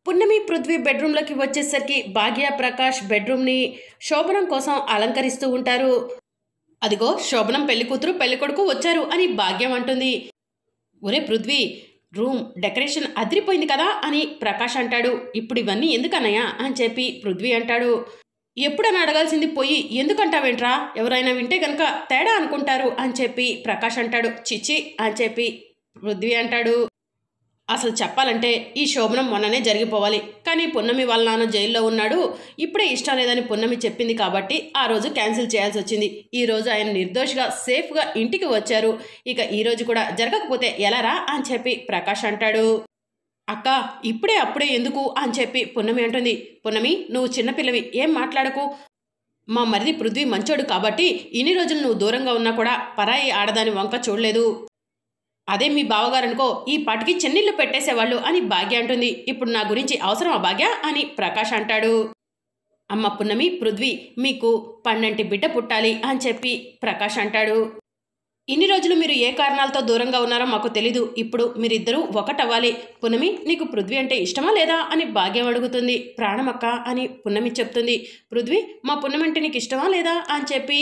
పున్నమి పృథ్వీ బెడ్రూమ్లోకి వచ్చేసరికి భాగ్య ప్రకాష్ బెడ్రూమ్ని శోభనం కోసం అలంకరిస్తూ ఉంటారు. అదిగో శోభనం పెళ్లికూతురు పెళ్లికొడుకు వచ్చారు అని భాగ్యం అంటుంది. ఒరే పృథ్వీ, రూమ్ డెకరేషన్ అదిరిపోయింది కదా అని ప్రకాష్ అంటాడు. ఇప్పుడు ఇవన్నీ ఎందుకన్నయ్యా అని చెప్పి పృథ్వీ అంటాడు. ఎప్పుడని అడగాల్సింది పోయి ఎందుకంటావేంట్రా, ఎవరైనా వింటే కనుక తేడా అనుకుంటారు అని చెప్పి ప్రకాష్ అంటాడు. చిచ్చి అని చెప్పి పృథ్వీ అంటాడు. అసలు చెప్పాలంటే ఈ శోభనం మొన్ననే జరిగిపోవాలి, కానీ పున్నమి వాళ్ళ నాన్న జైల్లో ఉన్నాడు, ఇప్పుడే ఇష్టం లేదని పున్నమి చెప్పింది కాబట్టి ఆ రోజు క్యాన్సిల్ చేయాల్సి వచ్చింది. ఈ రోజు ఆయన నిర్దోషిగా సేఫ్గా ఇంటికి వచ్చారు. ఇక ఈ రోజు కూడా జరగకపోతే ఎలారా అని చెప్పి ప్రకాష్ అంటాడు. అక్క ఇప్పుడే అప్పుడే ఎందుకు అని చెప్పి పున్నమి అంటుంది. పున్నమి, నువ్వు చిన్నపిల్లవి, ఏం మాట్లాడకు. మా మరిది పృథ్వీ మంచోడు కాబట్టి ఇన్ని రోజులు నువ్వు దూరంగా ఉన్నా కూడా పరాయి ఆడదాని వంక చూడలేదు. అదే మీ బావగారనుకో ఈ పాటికి చెన్నీళ్ళు పెట్టేసేవాళ్ళు అని భాగ్య అంటుంది. ఇప్పుడు నా గురించి అవసరమా భాగ్య అని ప్రకాష్ అంటాడు. అమ్మ పున్నమి, పృథ్వీ మీకు పన్నంటి బిడ్డ పుట్టాలి అని చెప్పి ప్రకాష్ అంటాడు. ఇన్ని రోజులు మీరు ఏ కారణాలతో దూరంగా ఉన్నారో మాకు తెలీదు, ఇప్పుడు మీరిద్దరూ ఒకటవ్వాలి. పున్నమి, నీకు పృథ్వీ అంటే ఇష్టమా లేదా అని భాగ్యం అడుగుతుంది. ప్రాణమక్క అని పున్నమి చెప్తుంది. పృథ్వీ, మా పున్నమి అంటే నీకు ఇష్టమా లేదా అని చెప్పి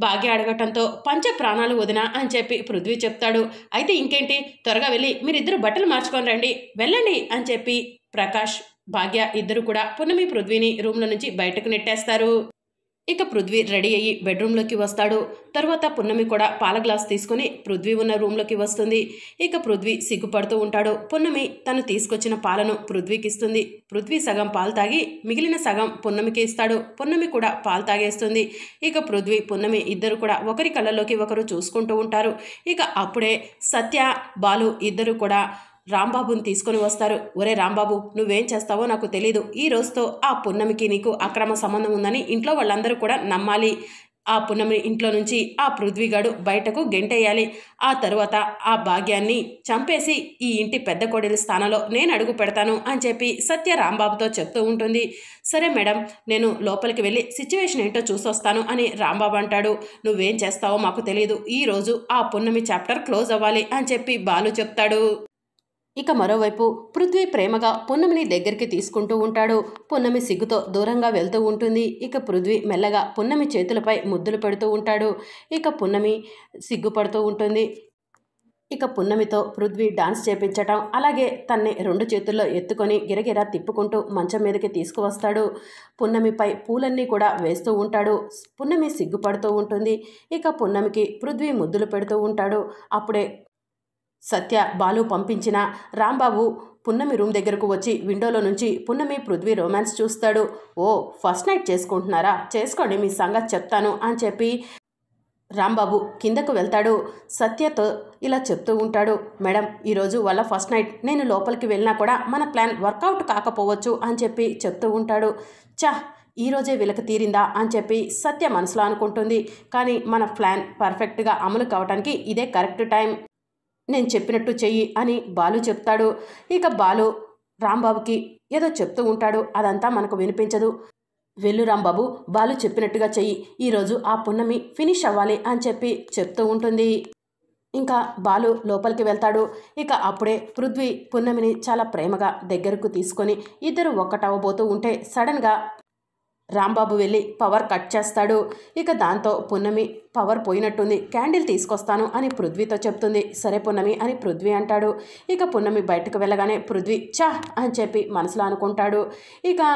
భాగ్య అడగటంతో పంచ ప్రాణాలు వదినా అని చెప్పి పృథ్వీ చెప్తాడు. అయితే ఇంకేంటి, త్వరగా వెళ్ళి మీరిద్దరు బట్టలు మార్చుకొని రండి, వెళ్ళండి అని చెప్పి ప్రకాష్ భాగ్య ఇద్దరు కూడా పున్నమి పృథ్వీని రూమ్లో నుంచి బయటకు నెట్టేస్తారు. ఇక పృథ్వీ రెడీ అయ్యి బెడ్రూమ్లోకి వస్తాడు. తర్వాత పున్నమి కూడా పాల గ్లాస్ తీసుకుని పృథ్వీ ఉన్న రూమ్లోకి వస్తుంది. ఇక పృథ్వీ సిగ్గుపడుతూ ఉంటాడు. పున్నమి తను తీసుకొచ్చిన పాలను పృథ్వీకి ఇస్తుంది. పృథ్వీ సగం పాలు తాగి మిగిలిన సగం పున్నమికి ఇస్తాడు. పున్నమి కూడా పాలు తాగేస్తుంది. ఇక పృథ్వీ పున్నమి ఇద్దరు కూడా ఒకరి కళ్ళలోకి ఒకరు చూసుకుంటూ ఉంటారు. ఇక అప్పుడే సత్య బాలు ఇద్దరు కూడా రాంబాబుని తీసుకొని వస్తారు. ఒరే రాంబాబు, నువ్వేం చేస్తావో నాకు తెలీదు, ఈ రోజుతో ఆ పున్నమికి నీకు అక్రమ సంబంధం ఉందని ఇంట్లో వాళ్ళందరూ కూడా నమ్మాలి. ఆ పున్నమి ఇంట్లో నుంచి ఆ పృథ్వీగాడు బయటకు గెంటేయాలి. ఆ తరువాత ఆ భాగ్యాన్ని చంపేసి ఈ ఇంటి పెద్ద కోడలి స్థానంలో నేను అడుగు పెడతాను అని చెప్పి సత్య రాంబాబుతో చెప్తూ ఉంటుంది. సరే మేడం, నేను లోపలికి వెళ్ళి సిచ్యువేషన్ ఏంటో చూసొస్తాను అని రాంబాబు అంటాడు. నువ్వేం చేస్తావో మాకు తెలియదు, ఈరోజు ఆ పున్నమి చాప్టర్ క్లోజ్ అవ్వాలి అని చెప్పి బాలు చెప్తాడు. ఇక మరోవైపు పృథ్వీ ప్రేమగా పున్నమిని దగ్గరికి తీసుకుంటూ ఉంటాడు. పున్నమి సిగ్గుతో దూరంగా వెళ్తూ ఉంటుంది. ఇక పృథ్వీ మెల్లగా పున్నమి చేతులపై ముద్దులు పెడుతూ ఉంటాడు. ఇక పున్నమి సిగ్గుపడుతూ ఉంటుంది. ఇక పున్నమితో పృథ్వీ డాన్స్ చేపించటం, అలాగే తన్ని రెండు చేతుల్లో ఎత్తుకొని గిరగిరా తిప్పుకుంటూ మంచం మీదకి తీసుకువస్తాడు. పున్నమిపై పూలన్నీ కూడా వేస్తూ ఉంటాడు. పున్నమి సిగ్గుపడుతూ ఉంటుంది. ఇక పున్నమికి పృథ్వీ ముద్దులు పెడుతూ ఉంటాడు. అప్పుడే సత్య బాలు పంపించిన రాంబాబు పున్నమి రూమ్ దగ్గరకు వచ్చి విండోలో నుంచి పున్నమి పృథ్వీ రొమాన్స్ చూస్తాడు. ఓ, ఫస్ట్ నైట్ చేసుకుంటున్నారా, చేసుకోండి, మీ సంగతి చెప్తాను అని చెప్పి రాంబాబు కిందకు వెళ్తాడు. సత్యతో ఇలా చెప్తూ ఉంటాడు. మేడం, ఈరోజు వాళ్ళ ఫస్ట్ నైట్, నేను లోపలికి వెళ్ళినా కూడా మన ప్లాన్ వర్కౌట్ కాకపోవచ్చు అని చెప్పి చెప్తూ ఉంటాడు. ఈరోజే వీళ్ళకి తీరిందా అని చెప్పి సత్య మనసులో అనుకుంటుంది. కానీ మన ప్లాన్ పర్ఫెక్ట్గా అమలు కావడానికి ఇదే కరెక్ట్ టైం, నేను చెప్పినట్టు చెయ్యి అని బాలు చెప్తాడు. ఇక బాలు రాంబాబుకి ఏదో చెప్తూ ఉంటాడు, అదంతా మనకు వినిపించదు. వెళ్ళు రాంబాబు, బాలు చెప్పినట్టుగా చెయ్యి, ఈరోజు ఆ పున్నమి ఫినిష్ అవ్వాలి అని చెప్పి చెప్తూ ఉంటుంది. ఇంకా బాలు లోపలికి వెళ్తాడు. ఇక అప్పుడే పృథ్వీ పున్నమిని చాలా ప్రేమగా దగ్గరకు తీసుకొని ఇద్దరు ఒక్కటవ్వబోతూ ఉంటే సడన్గా రాంబాబు వెళ్ళి పవర్ కట్ చేస్తాడు. ఇక దాంతో పున్నమి పవర్ పోయినట్టుంది, క్యాండిల్ తీసుకొస్తాను అని పృథ్వీతో చెప్తుంది. సరే పున్నమి అని పృథ్వీ అంటాడు. ఇక పున్నమి బయటకు వెళ్ళగానే పృథ్వీ అని చెప్పి మనసులో అనుకుంటాడు. ఇక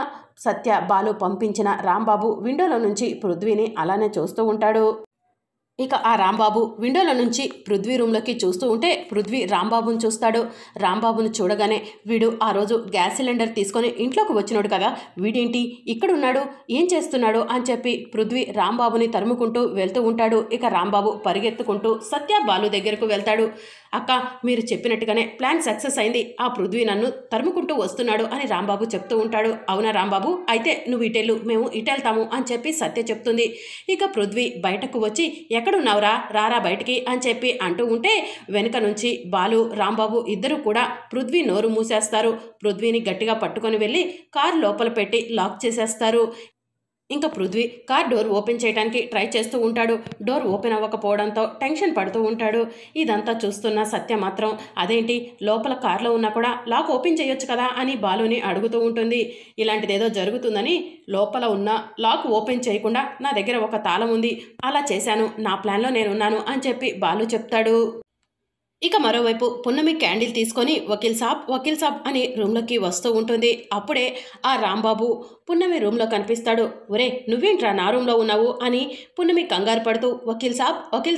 సత్య బాలు పంపించిన రాంబాబు విండోలో నుంచి పృథ్వీని అలానే చూస్తూ ఉంటాడు. ఇక ఆ రాంబాబు విండోలో నుంచి పృథ్వీ రూమ్లోకి చూస్తూ ఉంటే పృథ్వీ రాంబాబుని చూస్తాడు. రాంబాబుని చూడగానే వీడు ఆ రోజు గ్యాస్ సిలిండర్ తీసుకొని ఇంట్లోకి వచ్చినాడు కదా, వీడేంటి ఇక్కడున్నాడు, ఏం చేస్తున్నాడు అని చెప్పి పృథ్వీ రాంబాబుని తరుముకుంటూ వెళ్తూ ఉంటాడు. ఇక రాంబాబు పరిగెత్తుకుంటూ సత్య బాలు దగ్గరకు వెళ్తాడు. అక్క, మీరు చెప్పినట్టుగానే ప్లాన్ సక్సెస్ అయింది, ఆ పృథ్వీ నన్ను తరుముకుంటూ వస్తున్నాడు అని రాంబాబు చెప్తూ ఉంటాడు. అవునా రాంబాబు, అయితే నువ్వు ఇటెళ్ళు, మేము ఇటెళ్తాము అని చెప్పి సత్య చెప్తుంది. ఇక పృథ్వీ బయటకు వచ్చి ఎక్కడున్నావురా, రారా బయటికి అని చెప్పి అంటూ ఉంటే వెనుక నుంచి బాలు రాంబాబు ఇద్దరు కూడా పృథ్వీ నోరు మూసేస్తారు. పృథ్వీని గట్టిగా పట్టుకొని వెళ్ళి కారు లోపల పెట్టి లాక్ చేసేస్తారు. ఇంకా పృథ్వీ కార్ డోర్ ఓపెన్ చేయడానికి ట్రై చేస్తూ ఉంటాడు. డోర్ ఓపెన్ అవ్వకపోవడంతో టెన్షన్ పడుతూ ఉంటాడు. ఇదంతా చూస్తున్న సత్య మాత్రం అదేంటి లోపల కార్లో ఉన్నా కూడా లాక్ ఓపెన్ చేయొచ్చు కదా అని బాలుని అడుగుతూ ఉంటుంది. ఇలాంటిదేదో జరుగుతుందని లోపల ఉన్న లాక్ ఓపెన్ చేయకుండా నా దగ్గర ఒక తాళం ఉంది, అలా చేశాను, నా ప్లాన్లో నేనున్నాను అని చెప్పి బాలు చెప్తాడు. ఇక మరోవైపు పున్నమి క్యాండిల్ తీసుకొని వకీల్ సాబ్ అని రూమ్లోకి వస్తూ ఉంటుంది. అప్పుడే ఆ రాంబాబు పున్నమి రూమ్లో కనిపిస్తాడు. ఒరే నువ్వేంట్రా నా రూమ్లో ఉన్నావు అని పున్నమి కంగారు పడుతూ వకీల్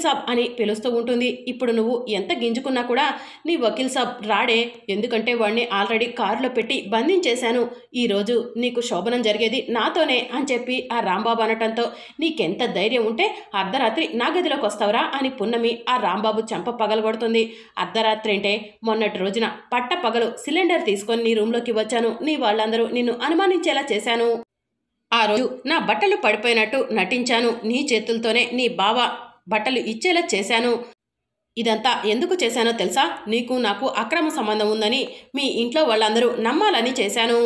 సాబ్ అని పిలుస్తూ ఉంటుంది. ఇప్పుడు నువ్వు ఎంత గింజుకున్నా కూడా నీ వకీల్ సాబ్ రాడే, ఎందుకంటే వాడిని ఆల్రెడీ కారులో పెట్టి బంధించేశాను. ఈరోజు నీకు శోభనం జరిగేది నాతోనే అని చెప్పి ఆ రాంబాబు అనటంతో నీకెంత ధైర్యం ఉంటే అర్ధరాత్రి నా గదిలోకి వస్తావురా అని పున్నమి ఆ రాంబాబు చెంప పగలగొడుతుంది. అర్ధరాత్రి అంటే మొన్నటి రోజున పట్టపగలు సిలిండర్ తీసుకొని నీ రూమ్లోకి వచ్చాను, నీ వాళ్ళందరూ నిన్ను అనుమానించేలా చేశాను. ఆ రోజు నా బట్టలు పడిపోయినట్టు నటించాను, నీ చేతులతోనే నీ బావ బట్టలు ఇచ్చేలా చేశాను. ఇదంతా ఎందుకు చేశానో తెలుసా? నీకు నాకు అక్రమ సంబంధం ఉందని మీ ఇంట్లో వాళ్ళందరూ నమ్మాలని చేశాను.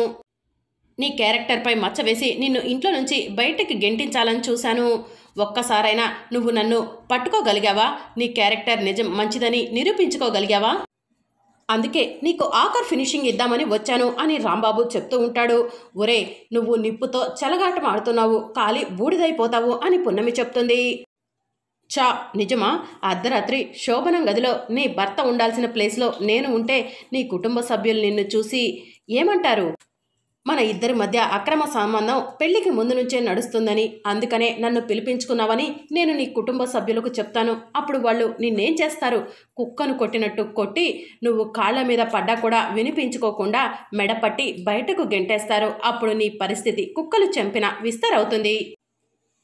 నీ క్యారెక్టర్పై మచ్చ వేసి నిన్ను ఇంట్లో నుంచి బయటికి గెంటించాలని చూశాను. ఒక్కసారైనా నువ్వు నన్ను పట్టుకోగలిగావా? నీ క్యారెక్టర్ నిజం మంచిదని నిరూపించుకోగలిగావా? అందుకే నీకు ఆఖర్ ఫినిషింగ్ ఇద్దామని వచ్చాను అని రాంబాబు చెప్తూ ఉంటాడు. ఒరే నువ్వు నిప్పుతో చెలగాటం ఆడుతున్నావు, కాలి బూడిదైపోతావు అని పున్నమి చెప్తుంది. చా నిజమా? అర్ధరాత్రి శోభనం గదిలో నీ భర్త ఉండాల్సిన ప్లేస్లో నేను ఉంటే నీ కుటుంబ సభ్యులు నిన్ను చూసి ఏమంటారు? మన ఇద్దరి మధ్య అక్రమ సంబంధం పెళ్లికి ముందు నుంచే నడుస్తుందని, అందుకనే నన్ను పిలిపించుకున్నావని నేను నీ కుటుంబ సభ్యులకు చెప్తాను. అప్పుడు వాళ్ళు నిన్నేం చేస్తారు? కుక్కను కొట్టినట్టు కొట్టి నువ్వు కాళ్ళ మీద పడ్డా కూడా వినిపించుకోకుండా మెడపట్టి బయటకు గెంటేస్తారు. అప్పుడు నీ పరిస్థితి కుక్కలు చంపిన విస్తరవుతుంది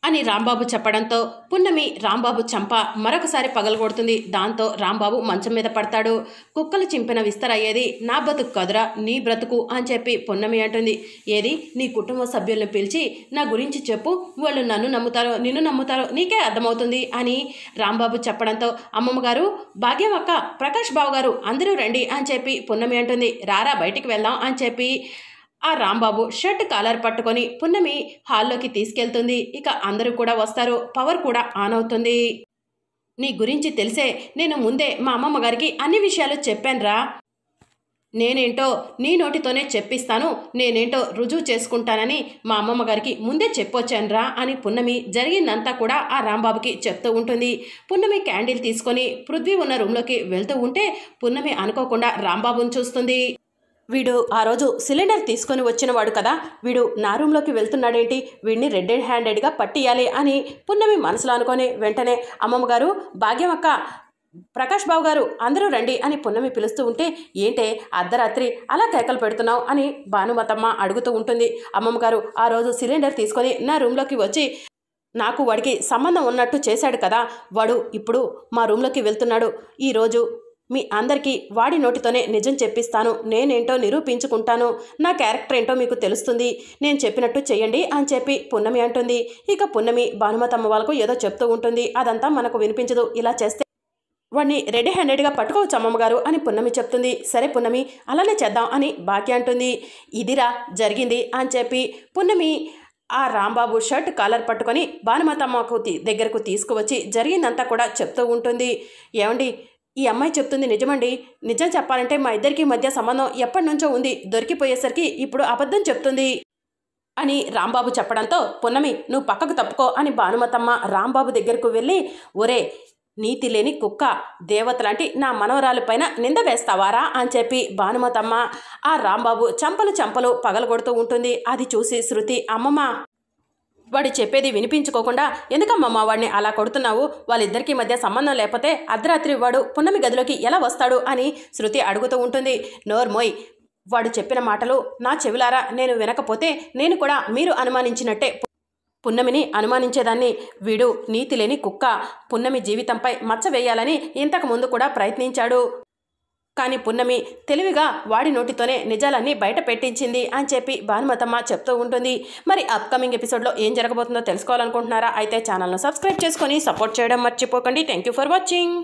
అని రాంబాబు చెప్పడంతో పున్నమి రాంబాబు చంప మరొకసారి పగలగొడుతుంది. దాంతో రాంబాబు మంచం మీద పడతాడు. కుక్కలు చింపిన విస్తరయ్యేది నా బ్రతుకు కదురా, నీ బ్రతుకు అని చెప్పి పున్నమి అంటుంది. ఏది నీ కుటుంబ సభ్యులను పిలిచి నా గురించి చెప్పు, వాళ్ళు నన్ను నమ్ముతారో నిన్ను నమ్ముతారో నీకే అర్థమవుతుంది అని రాంబాబు చెప్పడంతో అమ్మమ్మ గారు, భాగ్యం అక్క, ప్రకాష్ బాబు గారు అందరూ రండి అని చెప్పి పున్నమి అంటుంది. రారా బయటికి వెళ్దాం అని చెప్పి ఆ రాంబాబు షర్ట్ కాలర్ పట్టుకొని పున్నమి హాల్లోకి తీసుకెళ్తుంది. ఇక అందరూ కూడా వస్తారు. పవర్ కూడా ఆన్ అవుతుంది. నీ గురించి తెలిసే నేను ముందే మా అమ్మమ్మ గారికి అన్ని విషయాలు చెప్పానురా, నేనేంటో నీ నోటితోనే చెప్పిస్తాను, నేనేంటో రుజువు చేసుకుంటానని మా అమ్మమ్మ గారికి ముందే చెప్పొచ్చానురా అని పున్నమి జరిగిందంతా కూడా ఆ రాంబాబుకి చెప్తూ ఉంటుంది. పున్నమి క్యాండిల్ తీసుకొని పృథ్వీ ఉన్న రూమ్లోకి వెళ్తూ ఉంటే పున్నమి అనుకోకుండా రాంబాబుని చూస్తుంది. వీడు ఆ రోజు సిలిండర్ తీసుకొని వచ్చినవాడు కదా, వీడు నా రూమ్లోకి వెళ్తున్నాడేంటి, వీడిని రెడ్ హ్యాండెడ్గా పట్టియాలి అని పున్నమి మనసులో అనుకొని వెంటనే అమ్మమ్మ గారు, భాగ్యం అక్క, ప్రకాష్ బాబు గారు అందరూ రండి అని పున్నమి పిలుస్తూ ఉంటే ఏంటే అర్ధరాత్రి అలా కేకలు పెడుతున్నావు అని భానుమతమ్మ అడుగుతూ ఉంటుంది. అమ్మమ్మ గారు ఆ రోజు సిలిండర్ తీసుకొని నా రూమ్లోకి వచ్చి నాకు వాడికి సంబంధం ఉన్నట్టు చేశాడు కదా, వాడు ఇప్పుడు మా రూమ్లోకి వెళ్తున్నాడు. ఈరోజు మీ అందరికీ వాడి నోటితోనే నిజం చెప్పిస్తాను, నేనేంటో నిరూపించుకుంటాను, నా క్యారెక్టర్ ఏంటో మీకు తెలుస్తుంది, నేను చెప్పినట్టు చెయ్యండి అని చెప్పి పున్నమి అంటుంది. ఇక పున్నమి భానుమతమ్మ వాళ్ళకు ఏదో చెప్తూ ఉంటుంది. అదంతా మనకు వినిపించదు, ఇలా చేస్తే వాడిని రెడీ హ్యాండెడ్గా పట్టుకోవచ్చు అమ్మమ్మ గారు అని పున్నమి చెప్తుంది. సరే పున్నమి అలానే చేద్దాం అని భాగ్య అంటుంది. ఇదిరా జరిగింది అని చెప్పి పున్నమి ఆ రాంబాబు షర్ట్ కాలర్ పట్టుకొని భానుమతమ్మకు దగ్గరకు తీసుకువచ్చి జరిగిందంతా కూడా చెప్తూ ఉంటుంది. ఏమండి ఈ అమ్మాయి చెప్తుంది నిజమండి, నిజం చెప్పాలంటే మా ఇద్దరికి మధ్య సంబంధం ఎప్పటి నుంచో ఉంది, దొరికిపోయేసరికి ఇప్పుడు అబద్ధం చెప్తుంది అని రాంబాబు చెప్పడంతో పున్నమి నువ్వు పక్కకు తప్పుకో అని భానుమతమ్మ రాంబాబు దగ్గరకు వెళ్ళి, ఒరే నీతి లేని కుక్క, దేవతలాంటి నా మనవరాలిపైన నింద వేస్తావారా అని చెప్పి భానుమతమ్మ ఆ రాంబాబు చంపలు పగలగొడుతూ ఉంటుంది. అది చూసి శృతి, అమ్మమ్మ వాడు చెప్పేది వినిపించుకోకుండా ఎందుకమ్మమ్మ వాడిని అలా కొడుతున్నావు, వాళ్ళిద్దరికీ మధ్య సంబంధం లేకపోతే అర్ధరాత్రి వాడు పున్నమి గదిలోకి ఎలా వస్తాడు అని శృతి అడుగుతూ ఉంటుంది. నోర్మోయ్, వాడు చెప్పిన మాటలు నా చెవిలారా నేను వినకపోతే నేను కూడా మీరు అనుమానించినట్టే పున్నమిని అనుమానించేదాన్ని. వీడు నీతి లేని కుక్క, పున్నమి జీవితంపై మచ్చ వేయాలని ఇంతకు ముందు కూడా ప్రయత్నించాడు, కానీ పున్నమి తెలివిగా వాడి నోటితోనే నిజాలన్నీ బయట పెట్టించింది అని చెప్పి భానుమతమ్మ చెప్తూ ఉంటుంది. మరి అప్కమింగ్ ఎపిసోడ్లో ఏం జరగబోతుందో తెలుసుకోవాలనుకుంటున్నారా? అయితే ఛానల్ను సబ్స్క్రైబ్ చేసుకొని సపోర్ట్ చేయడం మర్చిపోకండి. Thank you for watching.